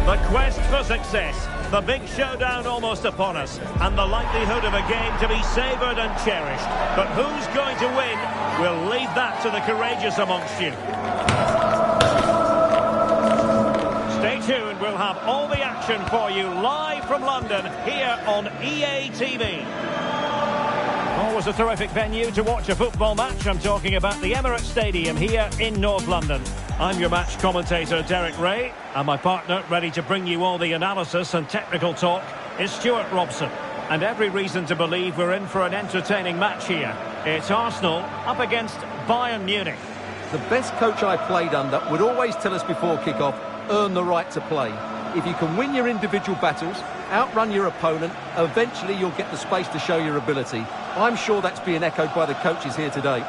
The quest for success, the big showdown almost upon us, and the likelihood of a game to be savoured and cherished. But who's going to win? We'll leave that to the courageous amongst you. Stay tuned, we'll have all the action for you live from London here on EA TV. Always a terrific venue to watch a football match. I'm talking about the Emirates Stadium here in North London. I'm your match commentator, Derek Ray, and my partner, ready to bring you all the analysis and technical talk, is Stuart Robson. And every reason to believe we're in for an entertaining match here. It's Arsenal up against Bayern Munich. The best coach I played under would always tell us before kick-off, earn the right to play. If you can win your individual battles, outrun your opponent, eventually you'll get the space to show your ability. I'm sure that's being echoed by the coaches here today.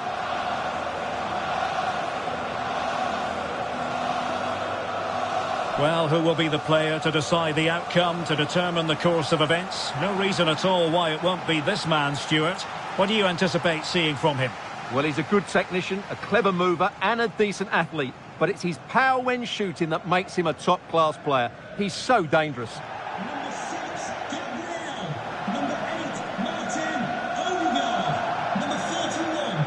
Well, who will be the player to decide the outcome, to determine the course of events? No reason at all why it won't be this man, Stuart. What do you anticipate seeing from him? Well, he's a good technician, a clever mover and a decent athlete. But it's his power when shooting that makes him a top-class player. He's so dangerous. Number 6, Gabriel. Number 8, Martin Odegaard. Number 41,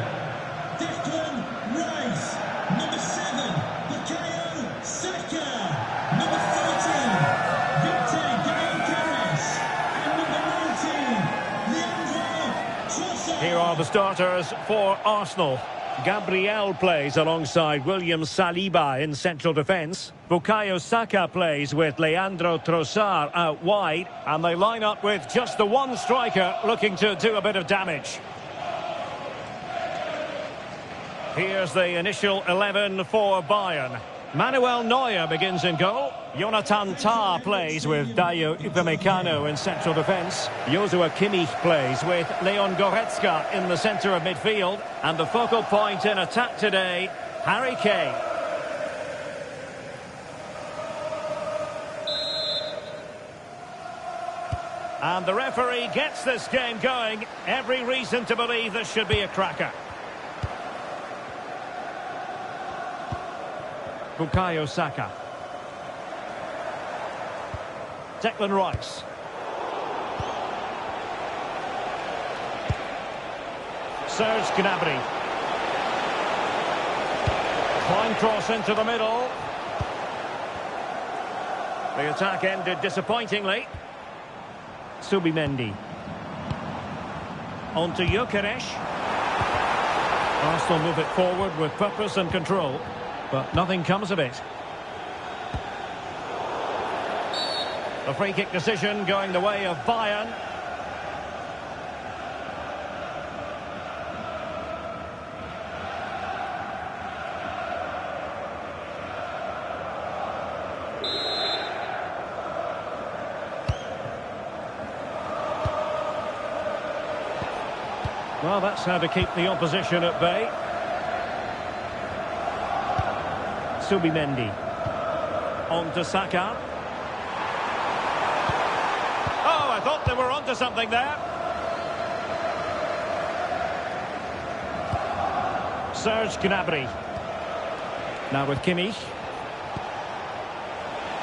Declan Rice. Number 7, Bukayo Saka. Number 14, Victor Gyökeres. And number 19, Leandro Trossard. Here are the starters for Arsenal. Gabriel plays alongside William Saliba in central defence. Bukayo Saka plays with Leandro Trossard out wide. And they line up with just the one striker looking to do a bit of damage. Here's the initial 11 for Bayern. Manuel Neuer begins in goal. Jonathan Tah plays with Dayo Upamecano in central defence. Joshua Kimmich plays with Leon Goretzka in the centre of midfield. And the focal point in attack today, Harry Kane. And the referee gets this game going. Every reason to believe this should be a cracker. Bukayo Saka. Declan Rice. Serge Gnabry. Fine cross into the middle. The attack ended disappointingly. Subimendi. On to Gyökeres. Arsenal move it forward with purpose and control. But nothing comes of it. A free kick decision going the way of Bayern. Well, that's how to keep the opposition at bay. Subimendi. On to Saka. Oh, I thought they were onto something there. Serge Gnabry. Now with Kimmich.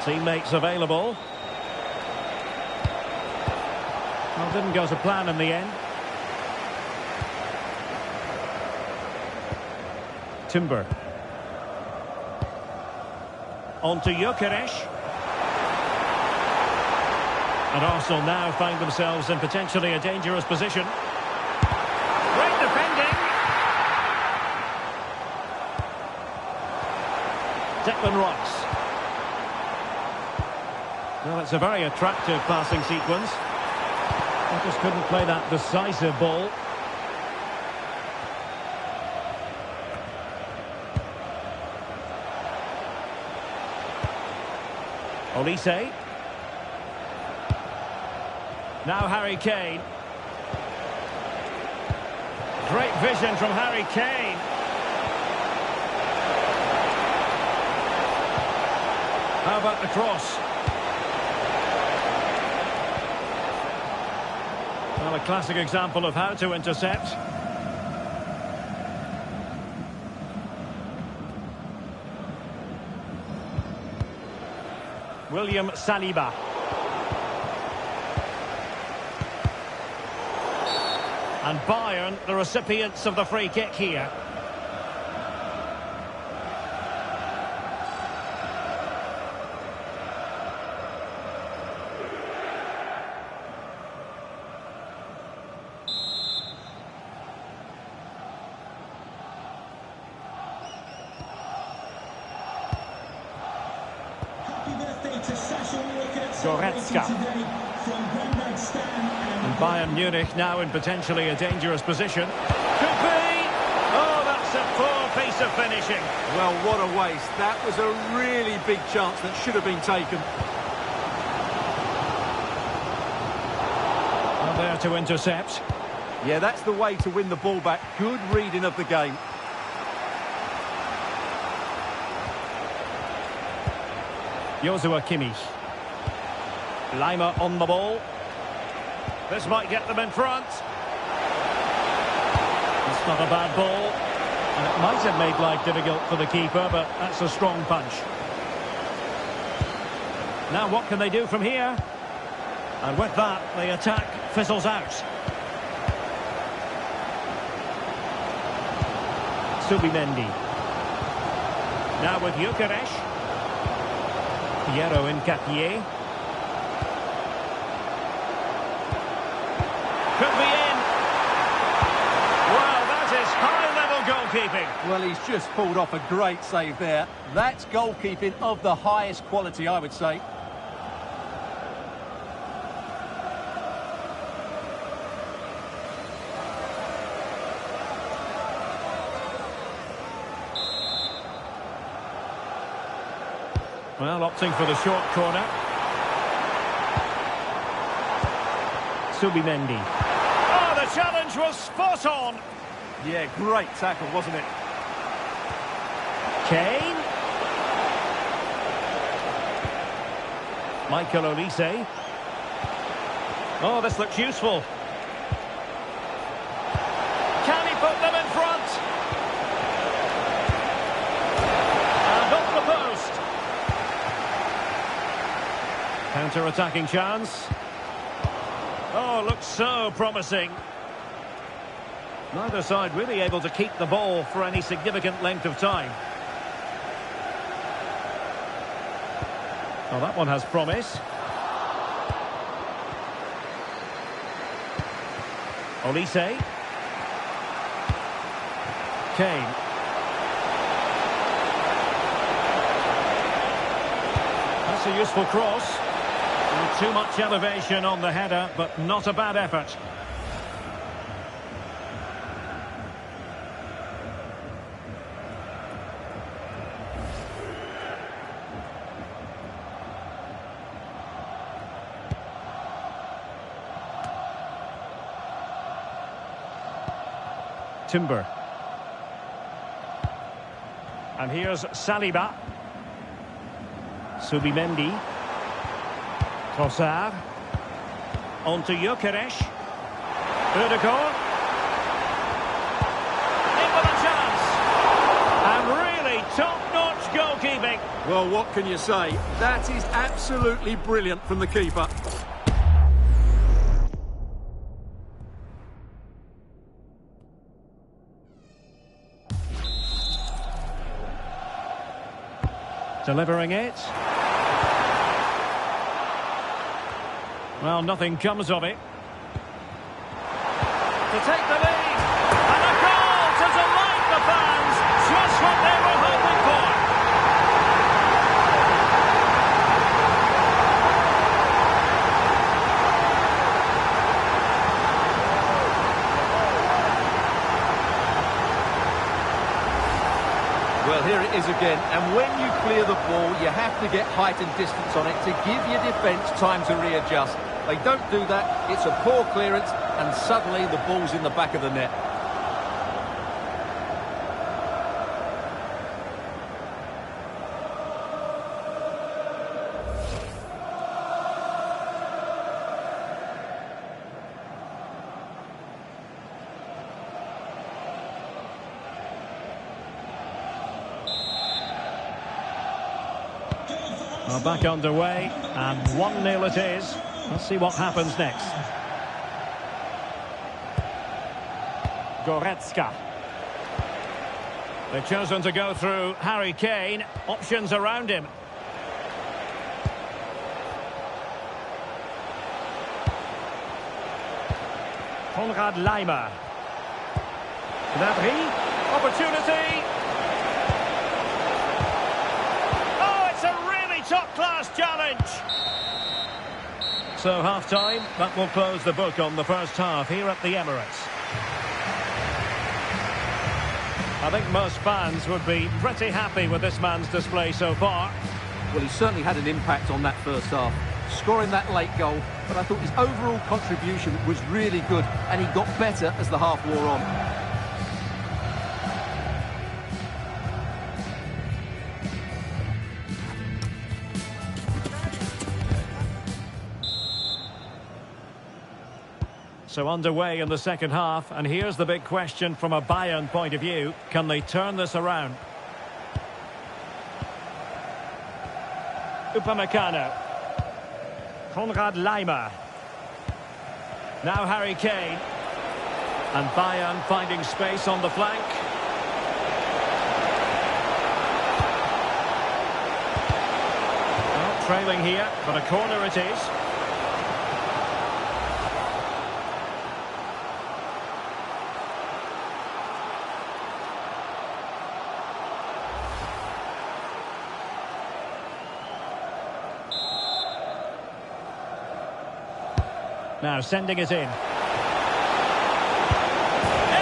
Teammates available. Well, didn't go to plan in the end. Timber. On to Gyökeres. And Arsenal now find themselves in potentially a dangerous position. Great defending. Declan Rice. Well, it's a very attractive passing sequence. They just couldn't play that decisive ball. Olise. Now Harry Kane. Great vision from Harry Kane. How about the cross? Well, a classic example of how to intercept. William Saliba. And Bayern, the recipients of the free kick here. Goretzka. And Bayern Munich now in potentially a dangerous position. Could be! Oh, that's a poor piece of finishing. Well, what a waste. That was a really big chance that should have been taken. Well, there to intercept. Yeah, that's the way to win the ball back. Good reading of the game. Joshua Kimmich. Lima on the ball. This might get them in front. It's not a bad ball. And it might have made life difficult for the keeper, but that's a strong punch. Now what can they do from here? And with that, the attack fizzles out. Subimendi. Now with Gyökeres. Piero Nketiah. Could be in. Well, that is high-level goalkeeping. Well, he's just pulled off a great save there. That's goalkeeping of the highest quality, I would say. Well, opting for the short corner. Subimendi. Oh, the challenge was spot on. Yeah, great tackle, wasn't it? Kane. Michael Olise. Oh, this looks useful. Can he put them in front? And off the post. Counter-attacking chance. Oh, looks so promising. Neither side really able to keep the ball for any significant length of time. Oh, that one has promise. Olise. Kane. That's a useful cross. Too much elevation on the header, but not a bad effort. Timber. And here's Saliba. Subimendi. Trossard. On to Gyökeres. Ødegaard. In with a chance. And really top-notch goalkeeping. Well, what can you say? That is absolutely brilliant from the keeper. Delivering it. Well, nothing comes of it. To take the lead. And a goal to delight the fans. Just what they were hoping for. Well, here it is again. And when you clear the ball, you have to get height and distance on it to give your defence time to readjust. They don't do that, it's a poor clearance, and suddenly the ball's in the back of the net. Goal for Well, back underway, and 1-0 it is. Let's see what happens next. Goretzka. They've chosen to go through Harry Kane. Options around him. Konrad Laimer. Gnabry. Opportunity. Oh, it's a really top-class challenge. So half-time, that will close the book on the first half here at the Emirates. I think most fans would be pretty happy with this man's display so far. Well, he certainly had an impact on that first half, scoring that late goal, but I thought his overall contribution was really good, and he got better as the half wore on. So underway in the second half, and here's the big question from a Bayern point of view. Can they turn this around? Upamecano. Konrad Laimer. Now Harry Kane. And Bayern finding space on the flank. Well, trailing here, but a corner it is. Now sending it in. In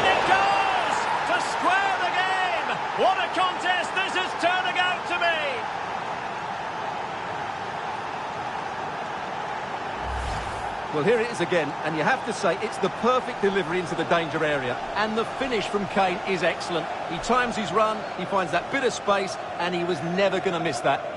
it goes! To square the game! What a contest this is turning out to be! Well, here it is again, and you have to say it's the perfect delivery into the danger area. And the finish from Kane is excellent. He times his run, he finds that bit of space, and he was never going to miss that.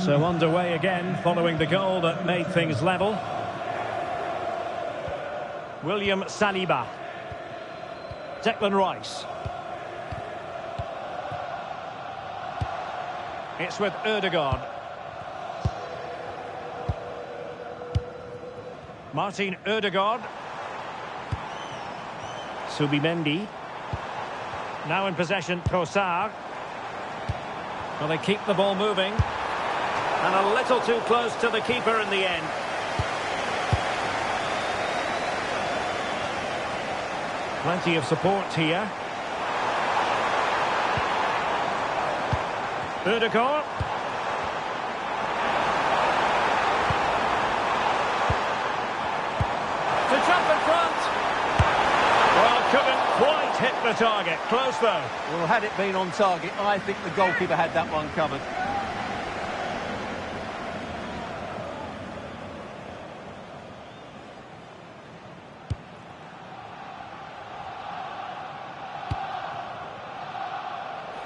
So underway again, following the goal that made things level. William Saliba. Declan Rice. It's with Ødegaard. Martin Ødegaard. Subimendi. Now in possession, Trossard. Well, they keep the ball moving. And a little too close to the keeper in the end. Plenty of support here. Ødegaard. To jump in front. Well, couldn't quite hit the target. Close though. Well, had it been on target, I think the goalkeeper had that one covered.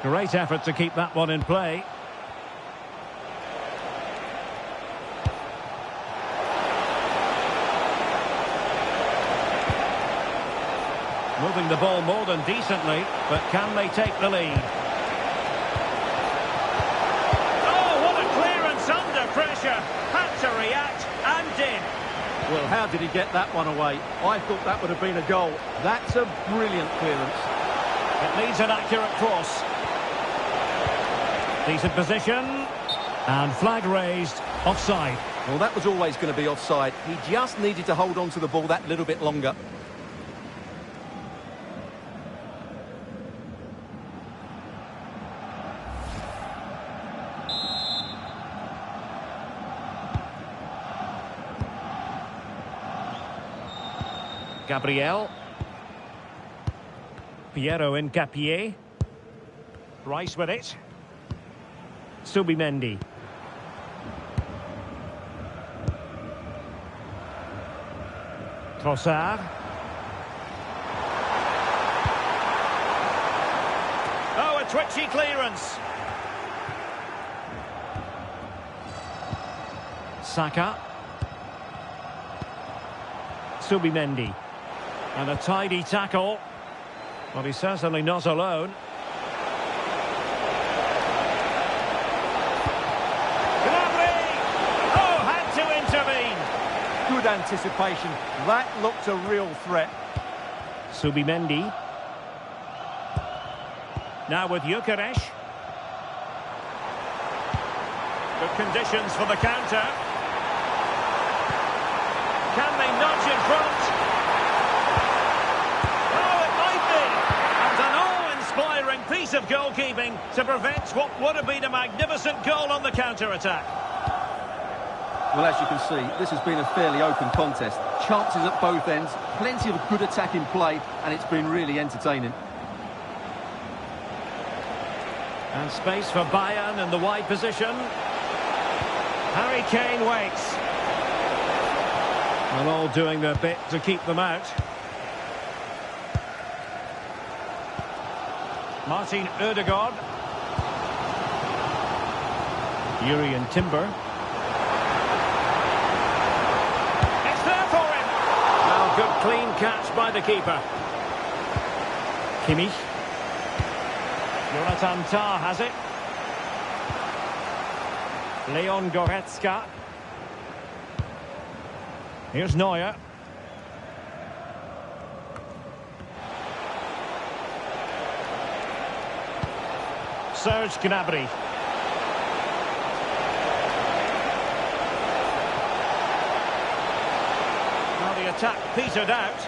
Great effort to keep that one in play. Moving the ball more than decently, but can they take the lead? Oh, what a clearance under pressure. Had to react and did. Well, how did he get that one away? I thought that would have been a goal. That's a brilliant clearance. It needs an accurate cross. Decent position. And flag raised. Offside. Well, that was always going to be offside. He just needed to hold on to the ball that little bit longer. Gabriel. Piero Hincapié. Rice with it. Subimendi. Trossard. Oh, a twitchy clearance. Saka. Subimendi. And a tidy tackle. Well, he's certainly not alone. Gnabry! Oh, had to intervene. Good anticipation. That looked a real threat. Subimendi. Now with Gyökeres. Good conditions for the counter. Can they nudge in front? Oh, it might be. And an awe-inspiring piece of goalkeeping to prevent what would have been a magnificent goal on the counter-attack. Well, as you can see, this has been a fairly open contest. Chances at both ends, plenty of good attacking play, and it's been really entertaining. And space for Bayern in the wide position. Harry Kane waits. And all doing their bit to keep them out. Martin Ødegaard. Jurriën Timber. It's there for him. Well, good clean catch by the keeper. Kimmich. Jonathan Tah has it. Leon Goretzka. Here's Neuer. Serge Gnabry. Now the attack petered out.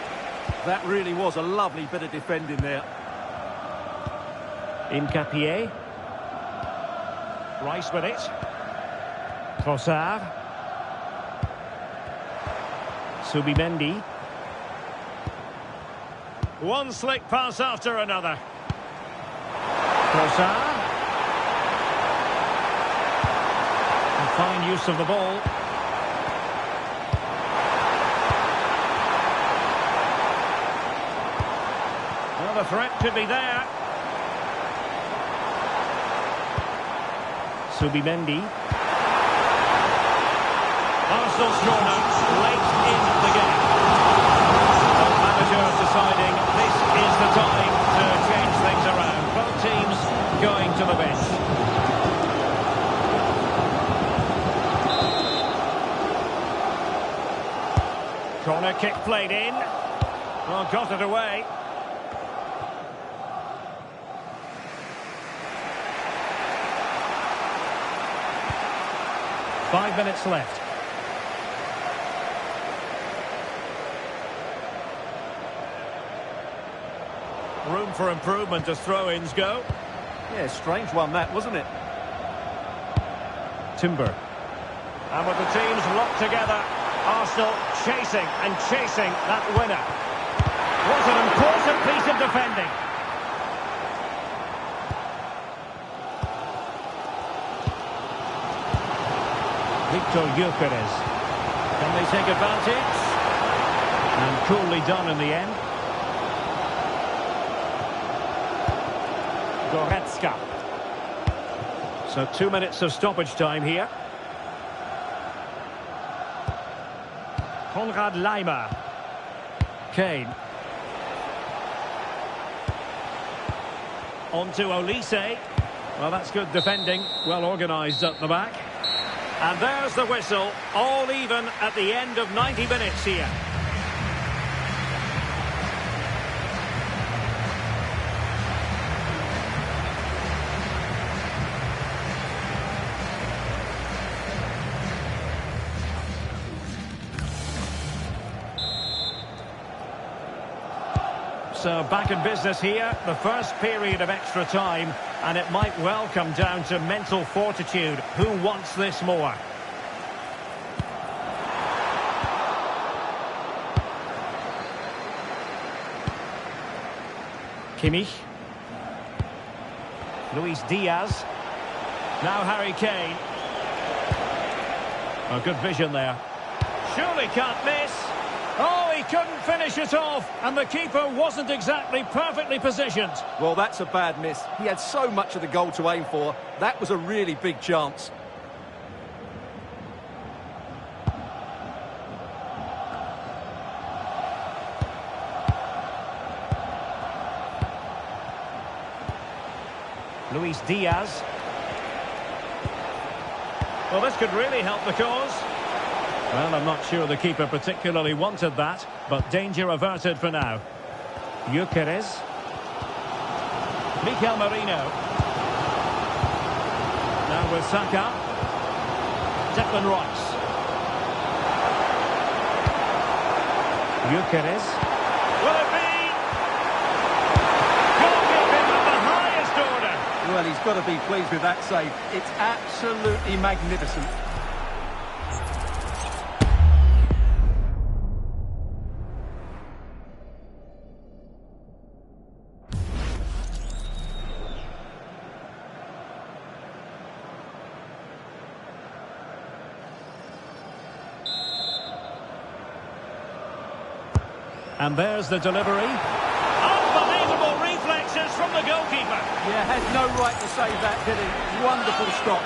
That really was a lovely bit of defending there. Nkapie. Rice with it. Trossard. Subimendi. One slick pass after another. Trossard. A fine use of the ball. Well, the threat could be there. Subimendi. Arsenal's corner late in the game. The manager deciding this is the time to change things around. Both teams going to the bench. Corner kick played in. Well, got it away. Five minutes left. Room for improvement as throw-ins go. Yeah, strange one that, wasn't it? Timber. And with the teams locked together, Arsenal chasing and chasing that winner. What an important piece of defending. Victor Gyökeres. Can they take advantage? And coolly done in the end. Goretzka. So 2 minutes of stoppage time here. Konrad Laimer. Kane. On to Olise. Well, that's good defending. Well organised at the back. And there's the whistle. All even at the end of 90 minutes here. So back in business here, the first period of extra time, and it might well come down to mental fortitude. Who wants this more? Kimmich. Luis Diaz. Now Harry Kane. A good vision there. Surely can't miss. Oh, he couldn't finish it off, and the keeper wasn't exactly perfectly positioned. Well, that's a bad miss. He had so much of the goal to aim for. That was a really big chance. Luis Diaz. Well, this could really help the cause. Well, I'm not sure the keeper particularly wanted that, but danger averted for now. Gyökeres. Mikel Merino. Now with Saka. Declan Rice. Gyökeres. Will it be? Goalkeeping of the highest order. Well, he's got to be pleased with that save. It's absolutely magnificent. And there's the delivery. Unbelievable reflexes from the goalkeeper. Yeah, had no right to save that, did he? Wonderful stop.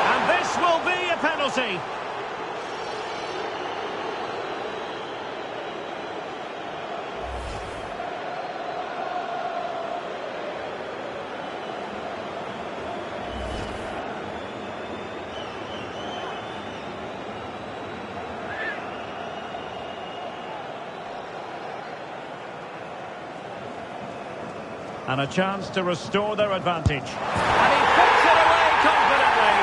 And this will be a penalty. And a chance to restore their advantage. And he puts it away confidently.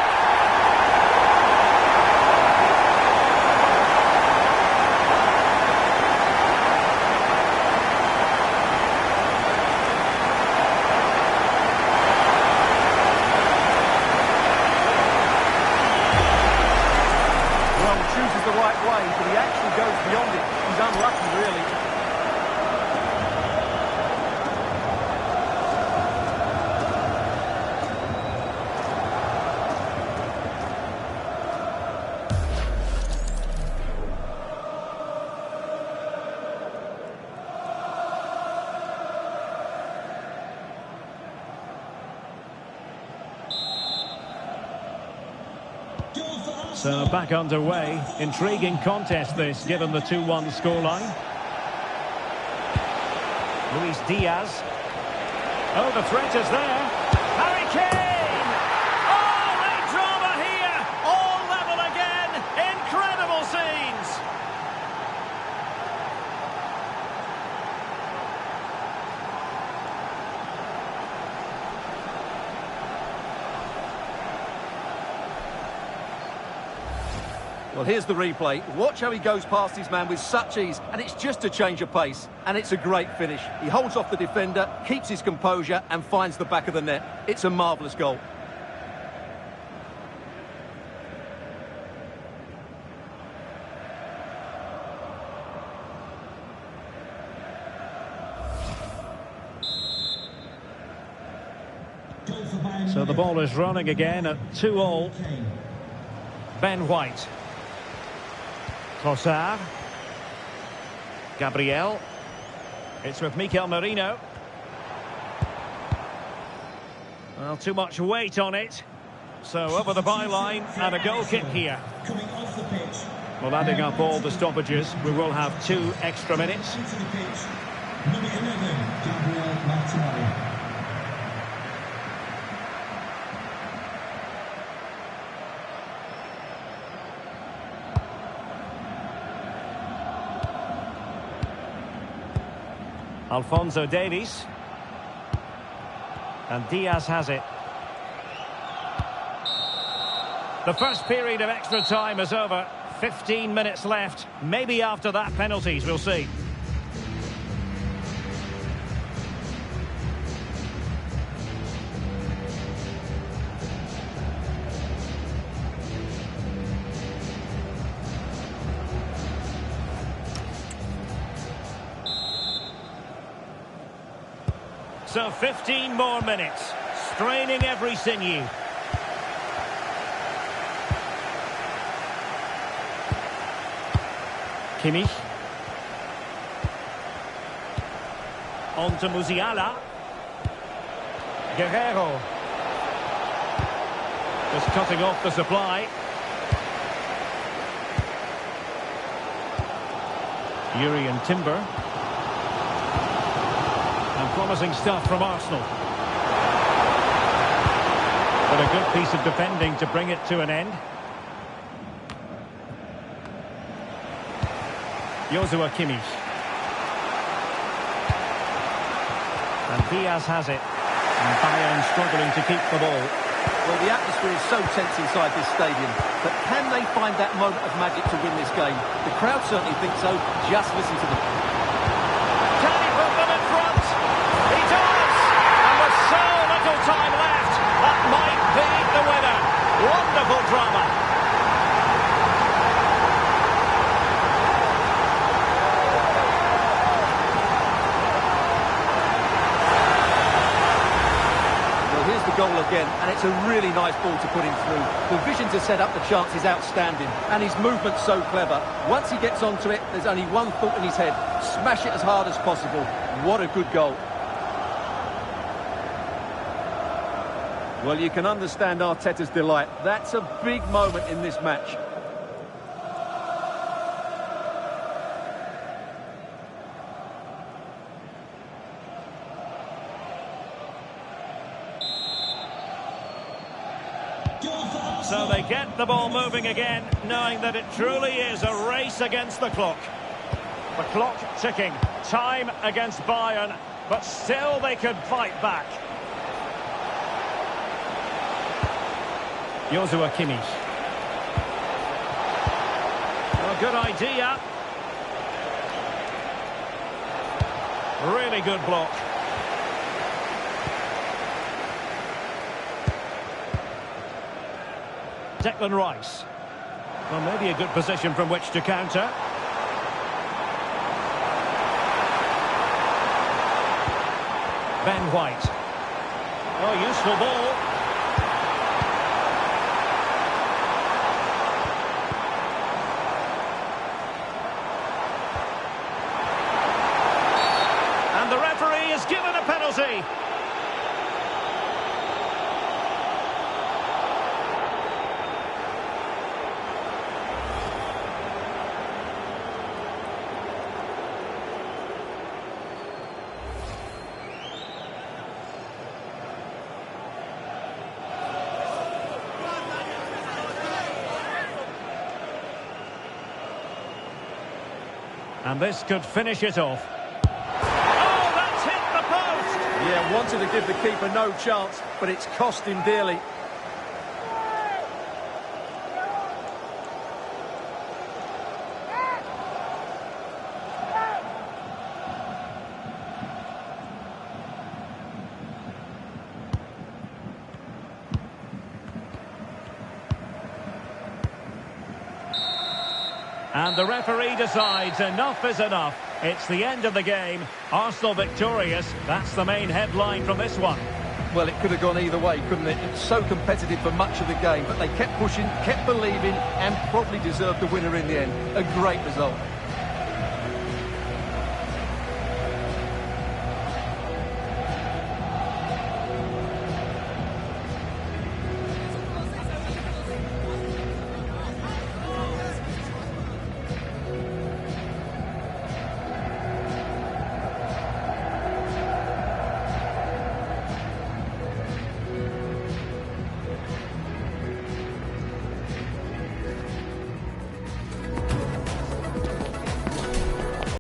Well, chooses the right way, but he actually goes beyond it. He's unlucky, really. So back underway. Intriguing contest this, given the 2-1 scoreline. Luis Diaz. Oh, the threat is there. Harry Kane! Oh, late drama here! All level again! Incredible scenes! Well, here's the replay. Watch how he goes past his man with such ease, and it's just a change of pace. And it's a great finish. He holds off the defender, keeps his composure, and finds the back of the net. It's a marvellous goal. So the ball is running again at 2-2. Ben White. Trossard. Gabriel. It's with Mikel Merino. Well, too much weight on it. So over the byline and a goal kick here. Coming off the pitch. Well, adding up all the stoppages, we will have 2 extra minutes. Into the pitch. Number 11, Gabriel Martinelli. Alphonso Davies. And Diaz has it. The first period of extra time is over. 15 minutes left. Maybe after that, penalties, we'll see. So 15 more minutes, straining every sinew. Kimmich. On to Musiala. Guerrero. Just cutting off the supply. Yuri and Timber. And promising stuff from Arsenal. But a good piece of defending to bring it to an end. Joshua Kimmich. And Diaz has it. And Bayern struggling to keep the ball. Well, the atmosphere is so tense inside this stadium, but can they find that moment of magic to win this game? The crowd certainly think so. Just listen to them. Can he put them in front? He does! And with so little time left, that might be the winner. Wonderful drama. Here's the goal again, and it's a really nice ball to put him through. The vision to set up the chance is outstanding, and his movement's so clever. Once he gets onto it, there's only one thought in his head: smash it as hard as possible. What a good goal. Well, you can understand Arteta's delight. That's a big moment in this match. So they get the ball moving again, knowing that it truly is a race against the clock. The clock ticking, time against Bayern, but still they could fight back. Joshua Kimmich. Oh, good idea. Really good block. Declan Rice. Well, maybe a good position from which to counter. Ben White. Oh, useful ball. And the referee is given a penalty. And this could finish it off. Oh, that's hit the post! Yeah, wanted to give the keeper no chance, but it's cost him dearly. And the referee decides enough is enough. It's the end of the game. Arsenal victorious. That's the main headline from this one. Well, it could have gone either way, couldn't it? It's so competitive for much of the game, but they kept pushing, kept believing, and probably deserved the winner in the end. A great result.